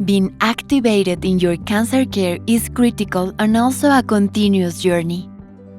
Being activated in your cancer care is critical and also a continuous journey.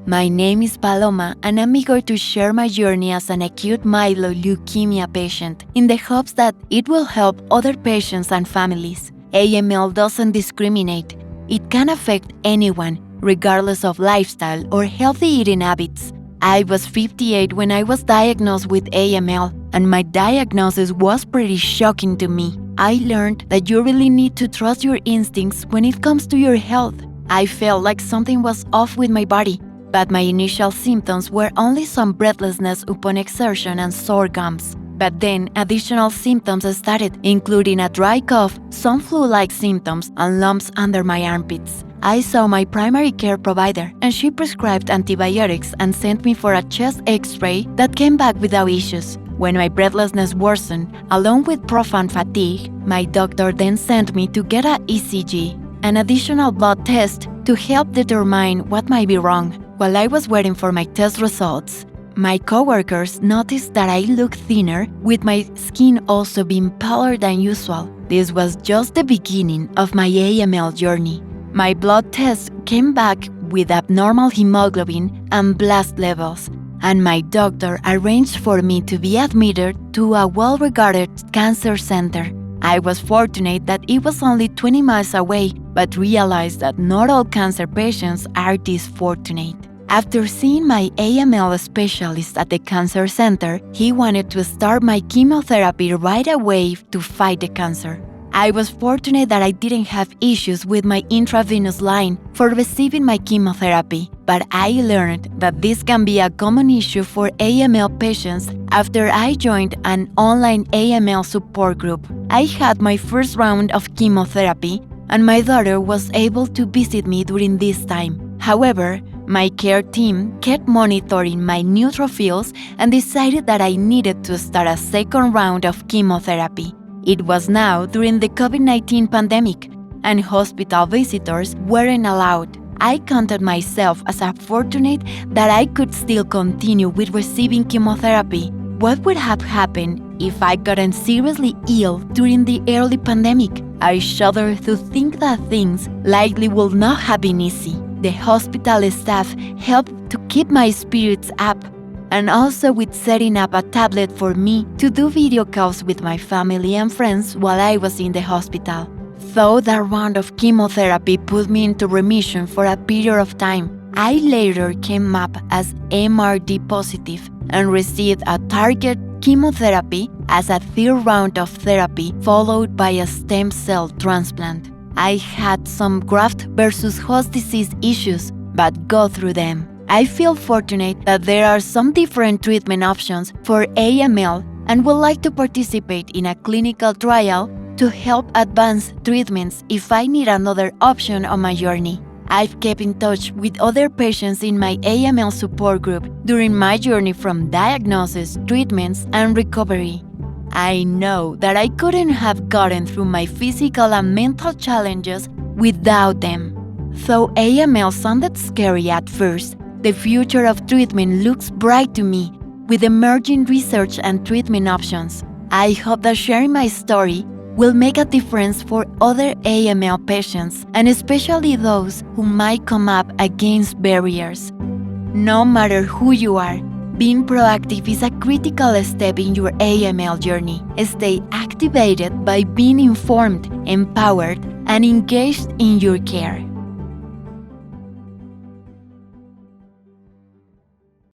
My name is Paloma, and I'm eager to share my journey as an acute myeloid leukemia patient in the hopes that it will help other patients and families. AML doesn't discriminate. It can affect anyone, regardless of lifestyle or healthy eating habits. I was 58 when I was diagnosed with AML, and my diagnosis was pretty shocking to me. I learned that you really need to trust your instincts when it comes to your health. I felt like something was off with my body, but my initial symptoms were only some breathlessness upon exertion and sore gums. But then additional symptoms started, including a dry cough, some flu-like symptoms, and lumps under my armpits. I saw my primary care provider, and she prescribed antibiotics and sent me for a chest x-ray that came back without issues. When my breathlessness worsened, along with profound fatigue, my doctor then sent me to get an ECG, an additional blood test to help determine what might be wrong. While I was waiting for my test results, my coworkers noticed that I looked thinner, with my skin also being paler than usual. This was just the beginning of my AML journey. My blood test came back with abnormal hemoglobin and blast levels, and my doctor arranged for me to be admitted to a well-regarded cancer center. I was fortunate that it was only 20 miles away, but realized that not all cancer patients are this fortunate. After seeing my AML specialist at the cancer center, he wanted to start my chemotherapy right away to fight the cancer. I was fortunate that I didn't have issues with my intravenous line for receiving my chemotherapy, but I learned that this can be a common issue for AML patients after I joined an online AML support group. I had my first round of chemotherapy, and my daughter was able to visit me during this time. However, my care team kept monitoring my neutrophils and decided that I needed to start a second round of chemotherapy. It was now during the COVID-19 pandemic, and hospital visitors weren't allowed. I counted myself as fortunate that I could still continue with receiving chemotherapy. What would have happened if I gotten seriously ill during the early pandemic? I shudder to think that things likely would not have been easy. The hospital staff helped to keep my spirits up, and also with setting up a tablet for me to do video calls with my family and friends while I was in the hospital. Though that round of chemotherapy put me into remission for a period of time, I later came up as MRD positive and received a target chemotherapy as a third round of therapy followed by a stem cell transplant. I had some graft versus host disease issues, but got through them. I feel fortunate that there are some different treatment options for AML and would like to participate in a clinical trial to help advance treatments if I need another option on my journey. I've kept in touch with other patients in my AML support group during my journey from diagnosis, treatments, and recovery. I know that I couldn't have gotten through my physical and mental challenges without them. Though AML sounded scary at first, the future of treatment looks bright to me, with emerging research and treatment options. I hope that sharing my story will make a difference for other AML patients, and especially those who might come up against barriers. No matter who you are, being proactive is a critical step in your AML journey. Stay activated by being informed, empowered, and engaged in your care.